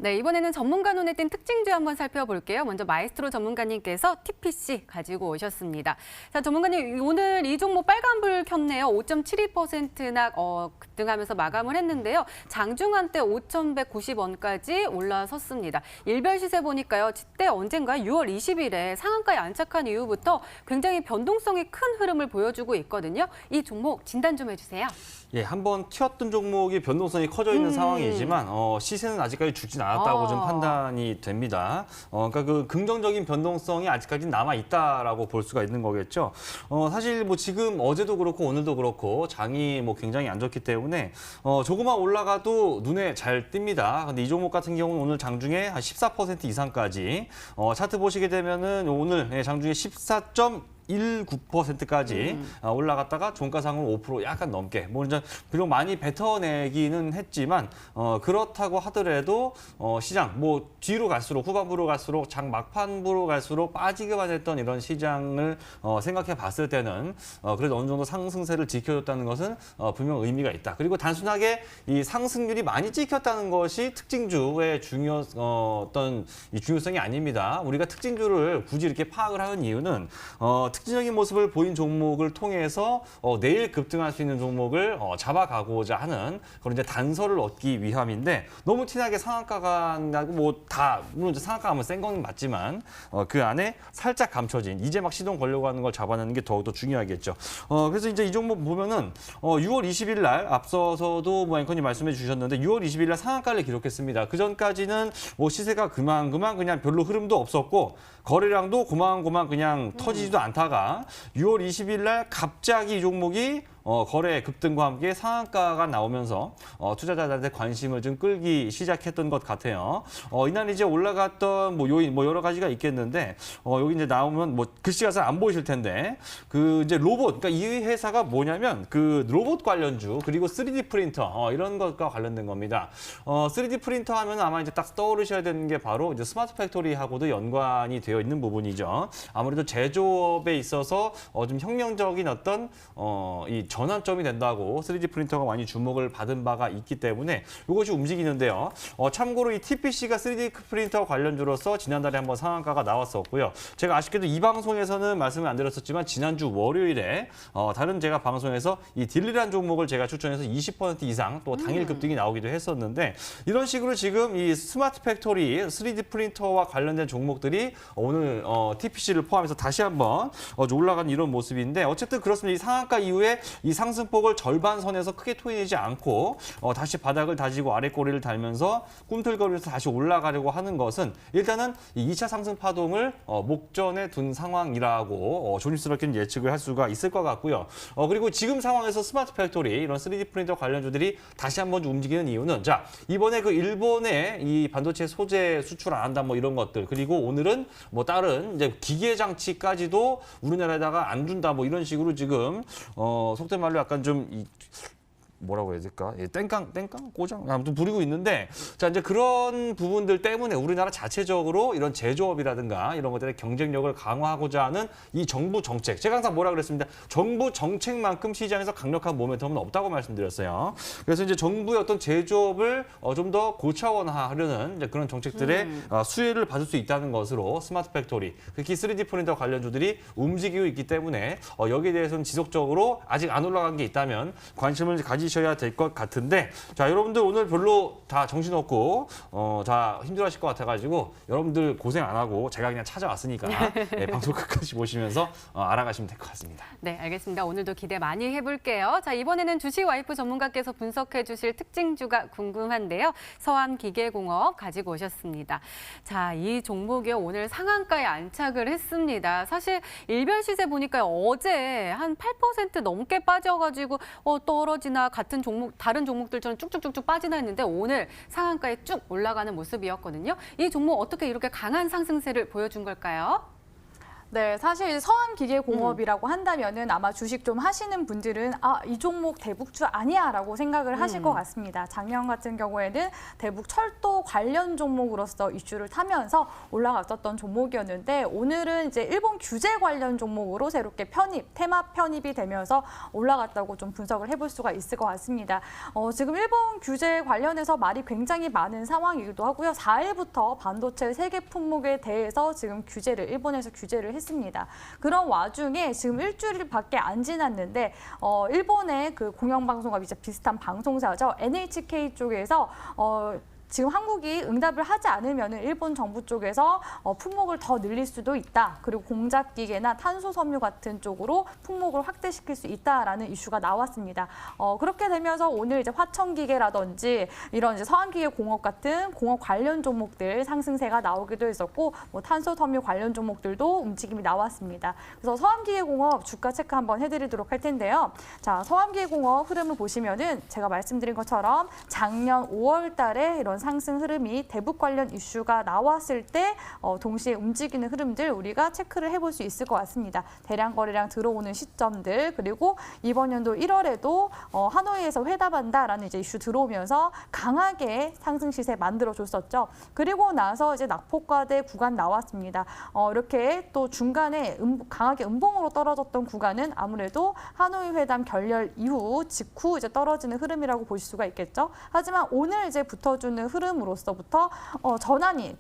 네, 이번에는 전문가 눈에 띈 특징주 한번 살펴볼게요. 먼저 마에스트로 전문가님께서 TPC 가지고 오셨습니다. 자, 전문가님, 오늘 이 종목 빨간불 켰네요. 5.72%나 급등하면서 마감을 했는데요. 장중한 때 5,190원까지 올라섰습니다. 일별 시세 보니까요. 그때 언젠가 6월 20일에 상한가에 안착한 이후부터 굉장히 변동성이 큰 흐름을 보여주고 있거든요. 이 종목 진단 좀 해주세요. 예, 한번 튀었던 종목이 변동성이 커져 있는 상황이지만 시세는 아직까지 죽진 않았다고 좀 판단이 됩니다. 그러니까 그 긍정적인 변동성이 아직까지 남아 있다라고 볼 수가 있는 거겠죠. 사실 뭐 지금 어제도 그렇고 오늘도 그렇고 장이 뭐 굉장히 안 좋기 때문에 조금만 올라가도 눈에 잘 띕니다. 근데 이 종목 같은 경우는 오늘 장중에 한 14% 이상까지 차트 보시게 되면은 오늘 장중에 14.19%까지 올라갔다가 종가상으로 5% 약간 넘게 뭐 이제 비록 많이 뱉어내기는 했지만 그렇다고 하더라도 시장 뭐 뒤로 갈수록 후반부로 갈수록 장 막판부로 갈수록 빠지기만 했던 이런 시장을 생각해 봤을 때는 그래도 어느 정도 상승세를 지켜줬다는 것은 분명 의미가 있다. 그리고 단순하게 이 상승률이 많이 찍혔다는 것이 특징주의 어떤 이 중요성이 아닙니다. 우리가 특징주를 굳이 이렇게 파악을 하는 이유는 특징적인 모습을 보인 종목을 통해서 내일 급등할 수 있는 종목을 잡아가고자 하는 그런 이제 단서를 얻기 위함인데 너무 티나게 상한가가 나고 뭐 다 물론 이제 상한가 하면 센 건 맞지만 그 안에 살짝 감춰진 이제 막 시동 걸려고 하는 걸 잡아내는 게 더욱더 중요하겠죠. 그래서 이제 이 종목 보면은 6월 20일 날 앞서서도 뭐 앵커님 말씀해 주셨는데 6월 20일 날 상한가를 기록했습니다. 그 전까지는 뭐 시세가 그만 그냥 별로 흐름도 없었고 거래량도 고만고만 그냥 터지지도 않다가 6월 20일 날 갑자기 이 종목이 거래 급등과 함께 상한가가 나오면서 투자자들한테 관심을 좀 끌기 시작했던 것 같아요. 이날 이제 올라갔던 뭐 요인 뭐 여러 가지가 있겠는데 여기 이제 나오면 뭐 글씨가 잘 안 보이실 텐데 그 이제 로봇 그러니까 이 회사가 뭐냐면 그 로봇 관련주 그리고 3D 프린터 이런 것과 관련된 겁니다. 3D 프린터 하면 아마 이제 딱 떠오르셔야 되는 게 바로 이제 스마트 팩토리하고도 연관이 되어 있는 부분이죠. 아무래도 제조업에 있어서 좀 혁명적인 어떤 이 전환점이 된다고 3D 프린터가 많이 주목을 받은 바가 있기 때문에 이것이 움직이는데요. 참고로 이 TPC가 3D 프린터 관련주로서 지난달에 한번 상한가가 나왔었고요. 제가 아쉽게도 이 방송에서는 말씀을 안 드렸었지만 지난주 월요일에 다른 제가 방송에서 이 딜리란 종목을 제가 추천해서 20% 이상 또 당일 급등이 나오기도 했었는데 이런 식으로 지금 이 스마트 팩토리 3D 프린터와 관련된 종목들이 오늘 TPC를 포함해서 다시 한번 올라간 이런 모습인데 어쨌든 그렇습니다. 이 상한가 이후에 이 상승폭을 절반 선에서 크게 토해내지 않고 다시 바닥을 다지고 아래 꼬리를 달면서 꿈틀거리면서 다시 올라가려고 하는 것은 일단은 이 2차 상승 파동을 목전에 둔 상황이라고 조심스럽게 예측을 할 수가 있을 것 같고요. 그리고 지금 상황에서 스마트 팩토리 이런 3D 프린터 관련주들이 다시 한번 움직이는 이유는 자 이번에 그 일본의 이 반도체 소재 수출 안 한다 뭐 이런 것들 그리고 오늘은 뭐 다른 이제 기계 장치까지도 우리나라에다가 안 준다 뭐 이런 식으로 지금 속된 말로 약간 좀 뭐라고 해야 될까? 땡깡 꼬장? 아무튼 부리고 있는데 자 이제 그런 부분들 때문에 우리나라 자체적으로 이런 제조업이라든가 이런 것들의 경쟁력을 강화하고자 하는 이 정부 정책. 제가 항상 뭐라 그랬습니다. 정부 정책만큼 시장에서 강력한 모멘텀은 없다고 말씀드렸어요. 그래서 이제 정부의 어떤 제조업을 좀 더 고차원화하려는 이제 그런 정책들의 수혜를 받을 수 있다는 것으로 스마트 팩토리, 특히 3D 프린터 관련주들이 움직이고 있기 때문에 여기에 대해서는 지속적으로 아직 안 올라간 게 있다면 관심을 가지셔야 될 것 같은데 자 여러분들 오늘 별로 다 정신없고 다 힘들어하실 것 같아가지고 여러분들 고생 안 하고 제가 그냥 찾아왔으니까 방송 끝까지 보시면서 알아가시면 될 것 같습니다. 네, 알겠습니다. 오늘도 기대 많이 해볼게요. 자 이번에는 주식 와이프 전문가께서 분석해 주실 특징주가 궁금한데요. 서암기계공업 가지고 오셨습니다. 자, 이 종목이 오늘 상한가에 안착을 했습니다. 사실 일별 시세 보니까 어제 한 8% 넘게 빠져가지고 떨어지나 같은 종목, 다른 종목들처럼 쭉쭉쭉쭉 빠지나 했는데 오늘 상한가에 쭉 올라가는 모습이었거든요. 이 종목 어떻게 이렇게 강한 상승세를 보여준 걸까요? 네, 사실 서암기계공업이라고 한다면은 아마 주식 좀 하시는 분들은 이 종목 대북주 아니야라고 생각을 하실 것 같습니다. 작년 같은 경우에는 대북 철도 관련 종목으로서 이슈를 타면서 올라갔었던 종목이었는데 오늘은 이제 일본 규제 관련 종목으로 새롭게 테마 편입이 되면서 올라갔다고 좀 분석을 해볼 수가 있을 것 같습니다. 지금 일본 규제 관련해서 말이 굉장히 많은 상황이기도 하고요. 4일부터 반도체 세계 품목에 대해서 지금 일본에서 규제를 했습니다. 그런 와중에 지금 일주일밖에 안 지났는데 일본의 그 공영방송과 이제 비슷한 방송사죠. NHK 쪽에서 지금 한국이 응답을 하지 않으면 일본 정부 쪽에서 품목을 더 늘릴 수도 있다. 그리고 공작기계나 탄소섬유 같은 쪽으로 품목을 확대시킬 수 있다라는 이슈가 나왔습니다. 그렇게 되면서 오늘 이제 화천기계라든지 이런 이제 서암기계공업 같은 공업 관련 종목들 상승세가 나오기도 했었고 탄소섬유 관련 종목들도 움직임이 나왔습니다. 그래서 서암기계공업 주가 체크 한번 해드리도록 할 텐데요. 자, 서암기계공업 흐름을 보시면은 제가 말씀드린 것처럼 작년 5월 달에 이런 상승 흐름이 대북 관련 이슈가 나왔을 때 동시에 움직이는 흐름들 우리가 체크를 해볼 수 있을 것 같습니다. 대량 거래량 들어오는 시점들 그리고 이번 연도 1월에도 하노이에서 회담한다라는 이제 이슈 들어오면서 강하게 상승 시세 만들어줬었죠. 그리고 나서 이제 낙폭과대 구간 나왔습니다. 이렇게 또 중간에 강하게 음봉으로 떨어졌던 구간은 아무래도 하노이 회담 결렬 직후 이제 떨어지는 흐름이라고 보실 수가 있겠죠. 하지만 오늘 이제 붙어주는 흐름으로서부터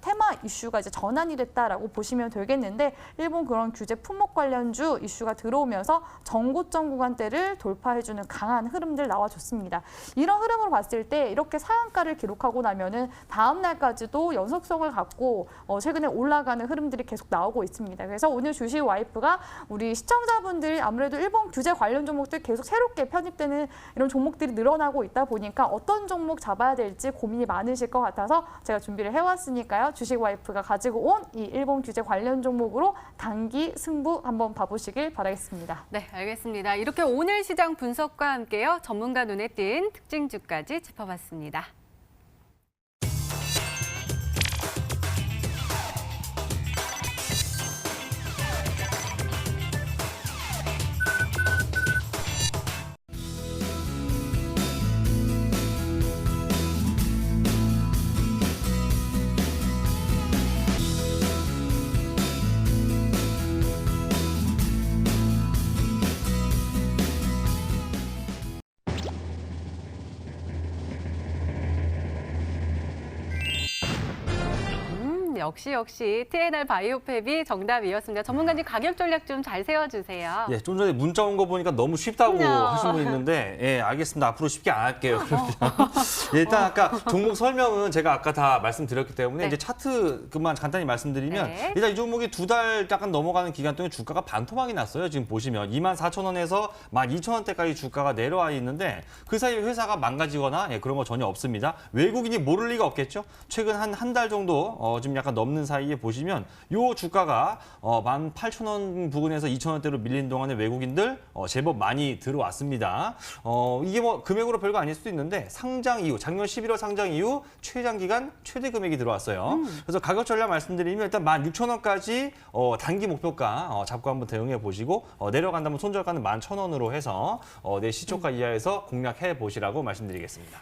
테마 이슈가 이제 전환이 됐다라고 보시면 되겠는데 일본 그런 규제 품목 관련주 이슈가 들어오면서 정고점 구간대를 돌파해주는 강한 흐름들 나와줬습니다. 이런 흐름으로 봤을 때 이렇게 상한가를 기록하고 나면은 다음 날까지도 연속성을 갖고 최근에 올라가는 흐름들이 계속 나오고 있습니다. 그래서 오늘 주식 와이프가 우리 시청자분들이 아무래도 일본 규제 관련 종목들 계속 새롭게 편입되는 이런 종목들이 늘어나고 있다 보니까 어떤 종목 잡아야 될지 고민이 많으실 것 같아서 제가 준비를 해왔으니까요. 주식 와이프가 가지고 온 이 일본 규제 관련 종목으로 단기 승부 한번 봐보시길 바라겠습니다. 네, 알겠습니다. 이렇게 오늘 시장 분석과 함께요. 전문가 눈에 띈 특징주까지 짚어봤습니다. 역시 TNR 바이오팹이 정답이었습니다. 전문가님 가격 전략 좀 잘 세워주세요. 예, 좀 전에 문자 온 거 보니까 너무 쉽다고 하신 분 있는데, 예, 알겠습니다. 앞으로 쉽게 안 할게요. 예, 일단 아까 종목 설명은 제가 아까 다 말씀드렸기 때문에 네. 이제 차트 그만 간단히 말씀드리면 네. 일단 이 종목이 2달 약간 넘어가는 기간 동안 주가가 반토막이 났어요. 지금 보시면 24,000원에서 12,000원대까지 주가가 내려와 있는데 그 사이에 회사가 망가지거나 그런 거 전혀 없습니다. 외국인이 모를 리가 없겠죠. 최근 한 달 정도 지금 약간 넘는 사이에 보시면 요 주가가 18,000원 부근에서 2,000원대로 밀린 동안에 외국인들 제법 많이 들어왔습니다. 이게 뭐 금액으로 별거 아닐 수도 있는데 상장 이후 작년 11월 상장 이후 최장 기간 최대 금액이 들어왔어요. 그래서 가격 전략 말씀드리면 일단 16,000원까지 단기 목표가 잡고 한번 대응해 보시고 내려간다면 손절가는 11,000원으로 해서 내 시초가 이하에서 공략해 보시라고 말씀드리겠습니다.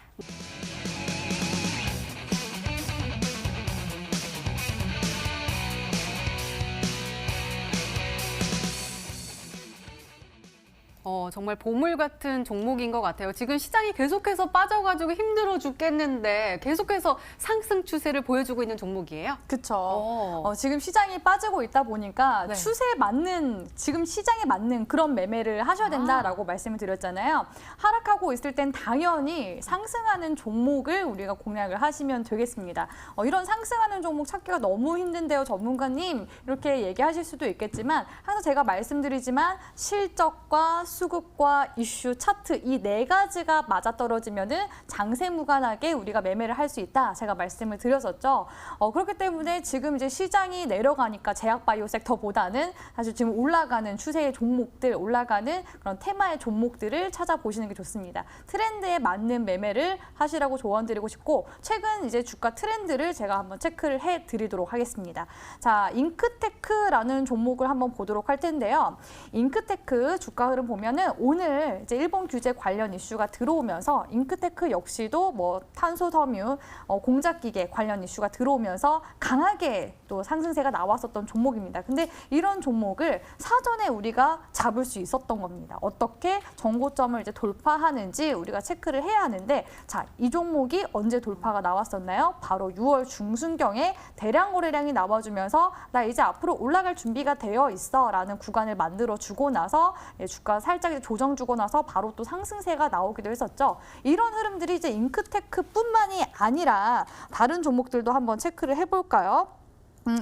정말 보물 같은 종목인 것 같아요. 지금 시장이 계속해서 빠져가지고 힘들어 죽겠는데 계속해서 상승 추세를 보여주고 있는 종목이에요. 그렇죠. 지금 시장이 빠지고 있다 보니까 네. 추세에 맞는 지금 시장에 맞는 그런 매매를 하셔야 된다라고 말씀을 드렸잖아요. 하락하고 있을 땐 당연히 상승하는 종목을 우리가 공략을 하시면 되겠습니다. 이런 상승하는 종목 찾기가 너무 힘든데요, 전문가님. 이렇게 얘기하실 수도 있겠지만 항상 제가 말씀드리지만 실적과 수급과 이슈, 차트 이 네 가지가 맞아떨어지면은 장세 무관하게 우리가 매매를 할 수 있다. 제가 말씀을 드렸었죠. 그렇기 때문에 지금 이제 시장이 내려가니까 제약바이오 섹터보다는 사실 지금 올라가는 추세의 종목들, 올라가는 그런 테마의 종목들을 찾아보시는 게 좋습니다. 트렌드에 맞는 매매를 하시라고 조언드리고 싶고 최근 이제 주가 트렌드를 제가 한번 체크를 해드리도록 하겠습니다. 자, 잉크테크라는 종목을 한번 보도록 할 텐데요. 잉크테크 주가 흐름 보면은 오늘 이제 일본 규제 관련 이슈가 들어오면서 잉크테크 역시도 뭐 탄소 섬유, 공작기계 관련 이슈가 들어오면서 강하게 또 상승세가 나왔었던 종목입니다. 근데 이런 종목을 사전에 우리가 잡을 수 있었던 겁니다. 어떻게 전고점을 이제 돌파하는지 우리가 체크를 해야 하는데 자, 이 종목이 언제 돌파가 나왔었나요? 바로 6월 중순경에 대량 거래량이 나와주면서 나 이제 앞으로 올라갈 준비가 되어 있어 라는 구간을 만들어 주고 나서 주가 살짝 조정 주고 나서 바로 또 상승세가 나오기도 했었죠. 이런 흐름들이 이제 잉크테크뿐만이 아니라 다른 종목들도 한번 체크를 해볼까요?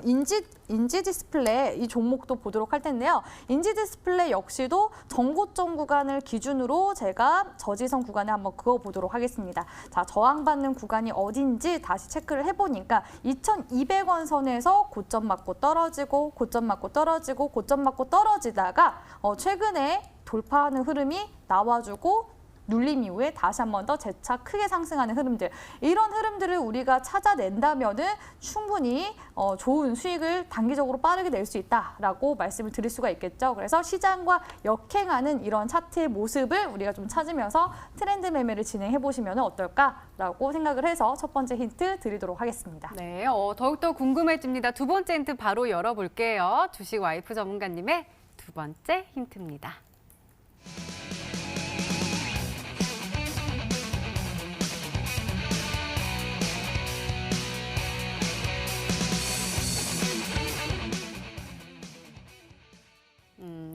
인지 디스플레이 이 종목도 보도록 할 텐데요. 인지 디스플레이 역시도 전고점 구간을 기준으로 제가 저지선 구간에 한번 그어보도록 하겠습니다. 자, 저항받는 구간이 어딘지 다시 체크를 해보니까 2,200원 선에서 고점 맞고 떨어지고 고점 맞고 떨어지고 고점 맞고 떨어지다가 최근에 돌파하는 흐름이 나와주고 눌림 이후에 다시 한 번 더 재차 크게 상승하는 흐름들 이런 흐름들을 우리가 찾아낸다면은 충분히 좋은 수익을 단기적으로 빠르게 낼 수 있다라고 말씀을 드릴 수가 있겠죠. 그래서 시장과 역행하는 이런 차트의 모습을 우리가 좀 찾으면서 트렌드 매매를 진행해 보시면 어떨까라고 생각을 해서 첫 번째 힌트 드리도록 하겠습니다. 네, 더욱더 궁금해집니다. 두 번째 힌트 바로 열어볼게요. 주식 와이프 전문가님의 두 번째 힌트입니다.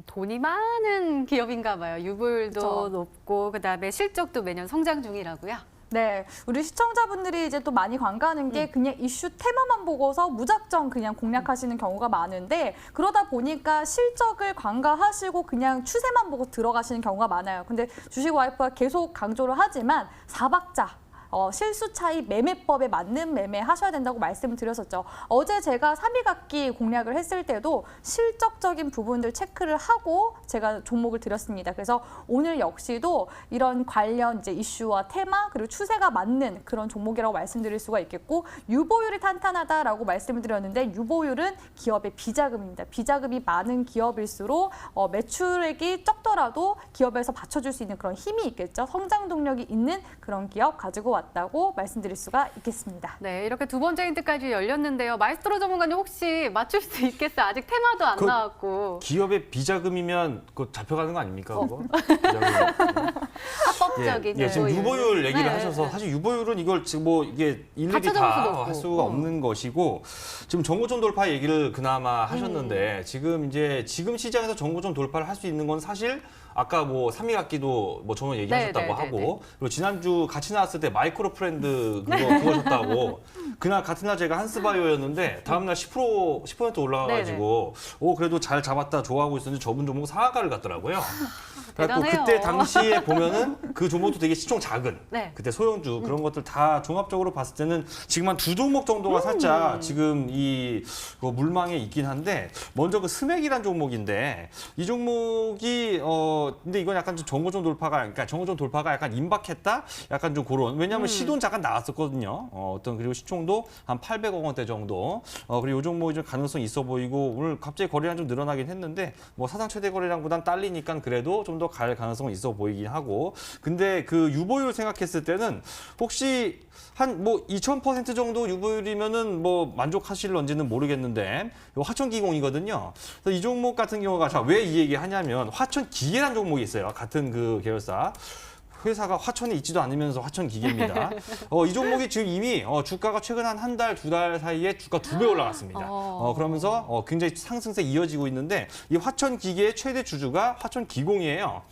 돈이 많은 기업인가 봐요. 유불도 그렇죠. 높고 그다음에 실적도 매년 성장 중이라고요. 네, 우리 시청자분들이 이제 또 많이 관가하는 게 그냥 이슈 테마만 보고서 무작정 그냥 공략하시는 경우가 많은데 그러다 보니까 실적을 관가하시고 그냥 추세만 보고 들어가시는 경우가 많아요. 근데 주식 와이프가 계속 강조를 하지만 4박자. 실수 차이 매매법에 맞는 매매 하셔야 된다고 말씀을 드렸었죠. 어제 제가 3일각기 공략을 했을 때도 실적적인 부분들 체크를 하고 제가 종목을 드렸습니다. 그래서 오늘 역시도 이런 관련 이제 이슈와 테마 그리고 추세가 맞는 그런 종목이라고 말씀드릴 수가 있겠고 유보율이 탄탄하다라고 말씀을 드렸는데 유보율은 기업의 비자금입니다. 비자금이 많은 기업일수록 매출액이 적더라도 기업에서 받쳐줄 수 있는 그런 힘이 있겠죠. 성장 동력이 있는 그런 기업 가지고 왔다고 말씀드릴 수가 있겠습니다. 네, 이렇게 두 번째 힌트까지 열렸는데요. 마이스트로 전문가님 혹시 맞출 수 있겠어요? 아직 테마도 안 나왔고. 기업의 비자금이면 그거 잡혀가는 거 아닙니까? 그거? 비자금. 합법적인 예, 지금 유보율 얘기를 네, 하셔서 네. 사실 유보율은 이걸 지금 뭐 이게 일일이 찾아볼 수도 다 없고. 할 수가 없는 것이고 지금 정고점 돌파 얘기를 그나마 하셨는데 지금 시장에서 정고점 돌파를 할 수 있는 건 사실 아까 뭐 3위학기도 뭐 저번 얘기하셨다고 네, 네, 하고 네, 네. 그리고 지난주 같이 나왔을 때 마이크로 프렌드 그거 하셨다고 그날 같은 날 제가 한스바이오였는데 다음날 10% 올라가가지고 그래도 잘 잡았다 좋아하고 있었는데 저분 종목 상한가를 갔더라고요. 그래서 대단해요. 그때 당시에 보면은 그 종목도 되게 시총 작은 네. 그때 소형주 그런 것들 다 종합적으로 봤을 때는 지금 한 두 종목 정도가 살짝 지금 이 물망에 있긴 한데 먼저 그 스맥이란 종목인데 이 종목이 근데 이건 약간 좀 정고점 돌파가 그러니까 정고점 돌파가 약간 임박했다 약간 좀 그런 왜냐하면 시돈 잠깐 나왔었거든요. 그리고 시총도 한 800억 원대 정도 그리고 이 종목이 좀 가능성이 있어 보이고 오늘 갑자기 거래량 좀 늘어나긴 했는데 뭐 사상 최대 거래량보단 딸리니까 그래도 좀 더 갈 가능성은 있어 보이긴 하고 근데 그 유보율 생각했을 때는 혹시 한 뭐 2000% 정도 유보율이면은 뭐 만족하실런지는 모르겠는데 화천기공이거든요. 그래서 이 종목 같은 경우가 자, 왜 이 얘기 하냐면 화천기계라는 종목이 있어요. 같은 그 계열사. 회사가 화천에 있지도 않으면서 화천 기계입니다. 이 종목이 지금 이미 주가가 최근 한 달, 두 달 사이에 주가 2배 올라갔습니다. 그러면서 굉장히 상승세 이어지고 있는데 이 화천 기계의 최대 주주가 화천 기공이에요.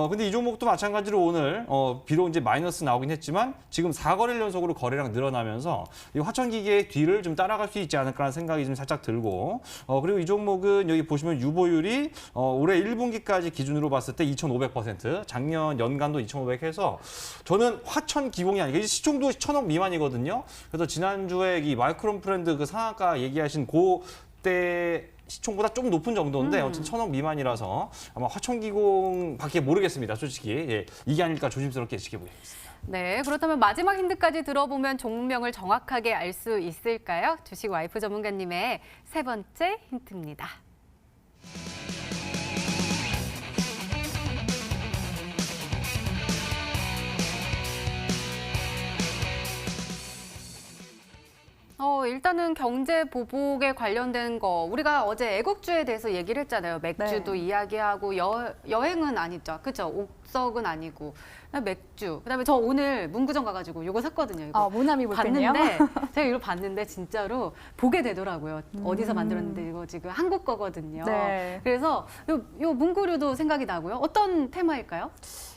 근데 이 종목도 마찬가지로 오늘 비록 이제 마이너스 나오긴 했지만 지금 4거래일 연속으로 거래량 늘어나면서 이 화천기계의 뒤를 좀 따라갈 수 있지 않을까라는 생각이 좀 살짝 들고 그리고 이 종목은 여기 보시면 유보율이 올해 1분기까지 기준으로 봤을 때 2,500%, 작년 연간도 2,500 해서 저는 화천기공이 아니고 시총도 1,000억 미만이거든요. 그래서 지난주에 이 마이크론 브랜드 그 상한가 얘기하신 그때 시총보다 좀 높은 정도인데 어쨌든 1,000억 미만이라서 아마 화천기공밖에 모르겠습니다. 솔직히 예, 이게 아닐까 조심스럽게 지켜보겠습니다. 네, 그렇다면 마지막 힌트까지 들어보면 종목명을 정확하게 알 수 있을까요? 주식 와이프 전문가님의 세 번째 힌트입니다. 일단은 경제 보복에 관련된 거 우리가 어제 애국주에 대해서 얘기를 했잖아요. 맥주도 이야기하고 여행은 아니죠. 그렇죠? 옥석은 아니고 맥주. 그다음에 저 오늘 문구점 가가지고 이거 샀거든요. 이거 모나미 볼펜이요? 봤는데 제가 이거 봤는데 진짜로 보게 되더라고요. 어디서 만들었는데 이거 지금 한국 거거든요. 네. 그래서 요 문구류도 생각이 나고요. 어떤 테마일까요?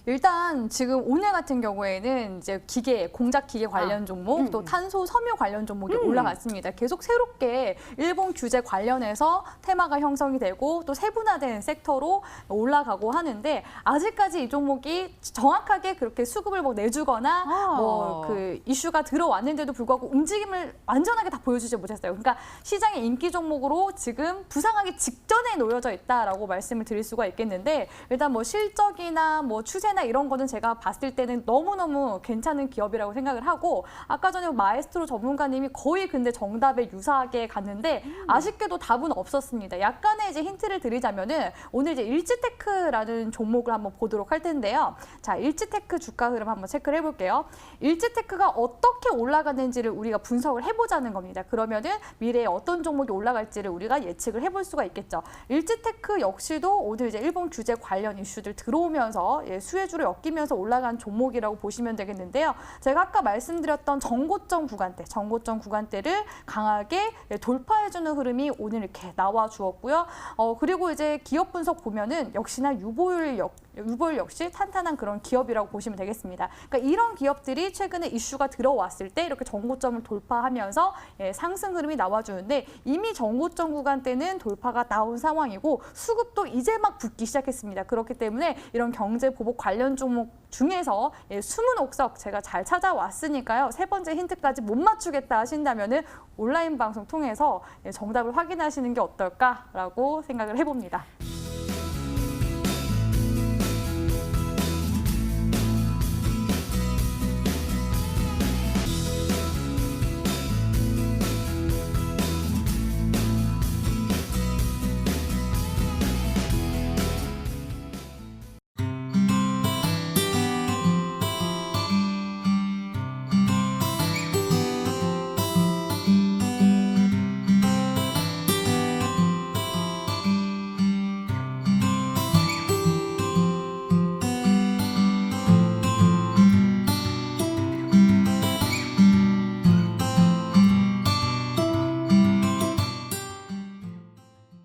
일단 지금 오늘 같은 경우에는 이제 기계, 공작 기계 관련 종목, 또 탄소 섬유 관련 종목이 올라갔습니다. 계속 새롭게 일본 규제 관련해서 테마가 형성이 되고 또 세분화된 섹터로 올라가고 하는데 아직까지 이 종목이 정확하게 그렇게 수급을 뭐 내주거나 뭐 그 이슈가 들어왔는데도 불구하고 움직임을 완전하게 다 보여주지 못했어요. 그러니까 시장의 인기 종목으로 지금 부상하기 직전에 놓여져 있다라고 말씀을 드릴 수가 있겠는데 일단 뭐 실적이나 뭐 추세 이런 거는 제가 봤을 때는 너무너무 괜찮은 기업이라고 생각을 하고 아까 전에 마에스트로 전문가님이 거의 근데 정답에 유사하게 갔는데 아쉽게도 답은 없었습니다. 약간의 이제 힌트를 드리자면은 오늘 이제 일지테크라는 종목을 한번 보도록 할 텐데요. 자, 일지테크 주가 흐름 한번 체크를 해볼게요. 일지테크가 어떻게 올라가는지를 우리가 분석을 해보자는 겁니다. 그러면은 미래에 어떤 종목이 올라갈지를 우리가 예측을 해볼 수가 있겠죠. 일지테크 역시도 오늘 이제 일본 규제 관련 이슈들 들어오면서 수혜주를 엮이면서 올라간 종목이라고 보시면 되겠는데요. 제가 아까 말씀드렸던 정고점 구간대를 강하게 돌파해주는 흐름이 오늘 이렇게 나와 주었고요. 그리고 이제 기업 분석 보면은 역시나 유보율 역시 탄탄한 그런 기업이라고 보시면 되겠습니다. 그러니까 이런 기업들이 최근에 이슈가 들어왔을 때 이렇게 정고점을 돌파하면서 상승 흐름이 나와주는데 이미 정고점 구간대는 돌파가 나온 상황이고 수급도 이제 막 붙기 시작했습니다. 그렇기 때문에 이런 경제 보복 관련 종목 중에서 숨은 옥석 제가 잘 찾아왔으니까요. 세 번째 힌트까지 못 맞추겠다 하신다면은 온라인 방송 통해서 정답을 확인하시는 게 어떨까라고 생각을 해봅니다.